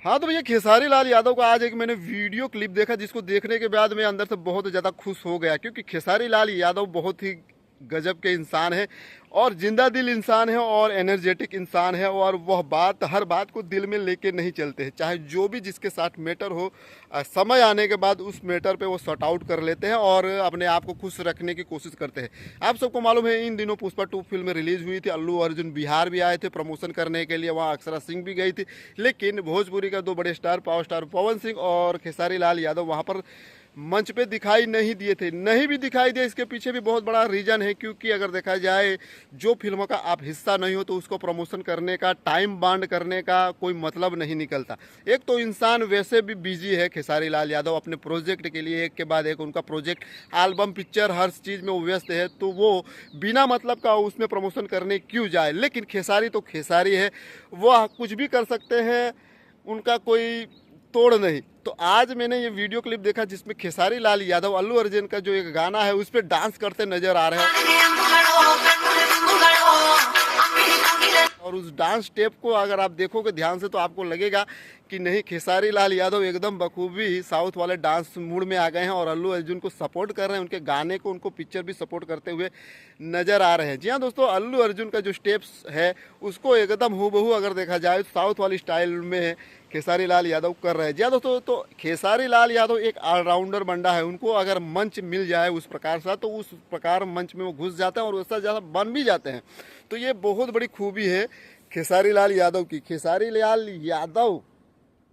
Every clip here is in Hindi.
हाँ तो भैया खेसारी लाल यादव का आज एक मैंने वीडियो क्लिप देखा जिसको देखने के बाद मैं अंदर से बहुत ज़्यादा खुश हो गया, क्योंकि खेसारी लाल यादव बहुत ही गजब के इंसान है और जिंदा दिल इंसान है और एनर्जेटिक इंसान है। और वह हर बात को दिल में लेके नहीं चलते हैं, चाहे जो भी जिसके साथ मैटर हो, समय आने के बाद उस मैटर पे वो सॉर्ट आउट कर लेते हैं और अपने आप को खुश रखने की कोशिश करते हैं। आप सबको मालूम है इन दिनों पुष्पा 2 फिल्म रिलीज हुई थी, अल्लू अर्जुन बिहार भी आए थे प्रमोशन करने के लिए, वहाँ अक्षरा सिंह भी गई थी। लेकिन भोजपुरी का दो बड़े star power star Pawan Singh और खेसारी लाल यादव वहाँ पर मंच पे दिखाई नहीं दिए थे। नहीं भी दिखाई दिए, इसके पीछे भी बहुत बड़ा रीज़न है, क्योंकि अगर देखा जाए जो फिल्मों का आप हिस्सा नहीं हो तो उसको प्रमोशन करने का, टाइम बांड करने का कोई मतलब नहीं निकलता। एक तो इंसान वैसे भी बिजी है खेसारी लाल यादव अपने प्रोजेक्ट के लिए, एक के बाद एक उनका प्रोजेक्ट, एल्बम, पिक्चर, हर चीज़ में वो व्यस्त है, तो वो बिना मतलब का उसमें प्रमोशन करने क्यों जाए। लेकिन खेसारी तो खेसारी है, वह कुछ भी कर सकते हैं, उनका कोई तोड़ नहीं। तो आज मैंने ये वीडियो क्लिप देखा जिसमें खेसारी लाल यादव अल्लू अर्जुन का जो एक गाना है उस पर डांस करते नजर आ रहे हैं। और उस डांस स्टेप को अगर आप देखोगे ध्यान से तो आपको लगेगा कि नहीं, खेसारी लाल यादव एकदम बखूबी साउथ वाले डांस मूड में आ गए हैं और अल्लू अर्जुन को सपोर्ट कर रहे हैं, उनके गाने को, उनको पिक्चर भी सपोर्ट करते हुए नजर आ रहे हैं। जी हाँ दोस्तों, अल्लू अर्जुन का जो स्टेप्स है उसको एकदम हूबहू अगर देखा जाए साउथ वाली स्टाइल में खेसारी लाल यादव कर रहे हैं। जी हाँ दोस्तों, तो खेसारी लाल यादव एक ऑलराउंडर बंदा है, उनको अगर मंच मिल जाए उस प्रकार से तो उस प्रकार मंच में वो घुस जाते हैं और वैसा ज़्यादा बन भी जाते हैं। तो ये बहुत बड़ी खूबी है खेसारी लाल यादव की। खेसारी लाल यादव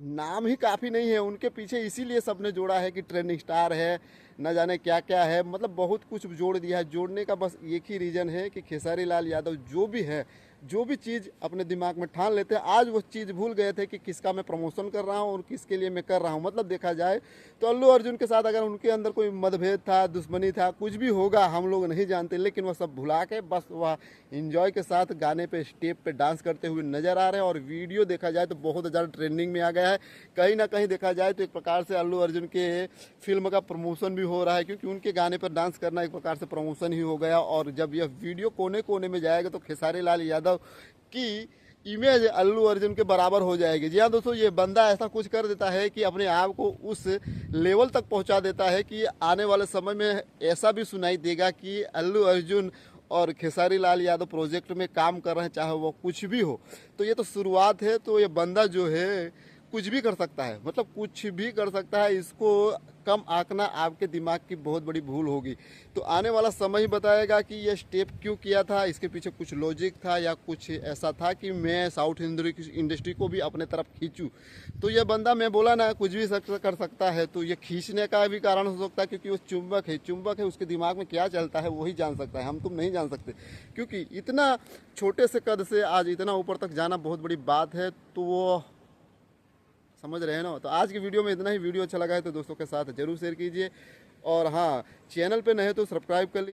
नाम ही काफ़ी नहीं है उनके पीछे, इसीलिए सबने जोड़ा है कि ट्रेंडिंग स्टार है, न जाने क्या क्या है, मतलब बहुत कुछ जोड़ दिया है। जोड़ने का बस एक ही रीज़न है कि खेसारी लाल यादव जो भी है, जो भी चीज़ अपने दिमाग में ठान लेते हैं, आज वो चीज़ भूल गए थे कि किसका मैं प्रमोशन कर रहा हूँ और किसके लिए मैं कर रहा हूँ। मतलब देखा जाए तो अल्लू अर्जुन के साथ अगर उनके अंदर कोई मतभेद था, दुश्मनी था, कुछ भी होगा हम लोग नहीं जानते, लेकिन वह सब भुला के बस वह इंजॉय के साथ गाने पे, स्टेप पे डांस करते हुए नज़र आ रहे हैं। और वीडियो देखा जाए तो बहुत ज़्यादा ट्रेंडिंग में आ गया है। कहीं ना कहीं देखा जाए तो एक प्रकार से अल्लू अर्जुन के फिल्म का प्रमोशन भी हो रहा है, क्योंकि उनके गाने पर डांस करना एक प्रकार से प्रमोशन ही हो गया। और जब यह वीडियो कोने कोने में जाएगा तो खेसारी लाल यादव की इमेज अल्लू अर्जुन के बराबर हो जाएगी। जी हाँ दोस्तों, ये बंदा ऐसा कुछ कर देता है कि अपने आप को उस लेवल तक पहुंचा देता है कि आने वाले समय में ऐसा भी सुनाई देगा कि अल्लू अर्जुन और खेसारी लाल यादव प्रोजेक्ट में काम कर रहे हैं, चाहे वो कुछ भी हो। तो ये तो शुरुआत है, तो ये बंदा जो है कुछ भी कर सकता है, मतलब कुछ भी कर सकता है। इसको कम आंकना आपके दिमाग की बहुत बड़ी भूल होगी। तो आने वाला समय ही बताएगा कि ये स्टेप क्यों किया था, इसके पीछे कुछ लॉजिक था या कुछ ऐसा था कि मैं साउथ इंडस्ट्री को भी अपने तरफ खींचूं। तो ये बंदा, मैं बोला ना, कुछ भी कर सकता है। तो ये खींचने का भी कारण हो सकता है, क्योंकि वो चुंबक है। चुंबक है, उसके दिमाग में क्या चलता है वही जान सकता है, हम तुम नहीं जान सकते। क्योंकि इतना छोटे से कद से आज इतना ऊपर तक जाना बहुत बड़ी बात है। तो वो समझ रहे हैं ना। तो आज की वीडियो में इतना ही। वीडियो अच्छा लगा है तो दोस्तों के साथ जरूर शेयर कीजिए, और हाँ, चैनल पे नए तो सब्सक्राइब कर लीजिए।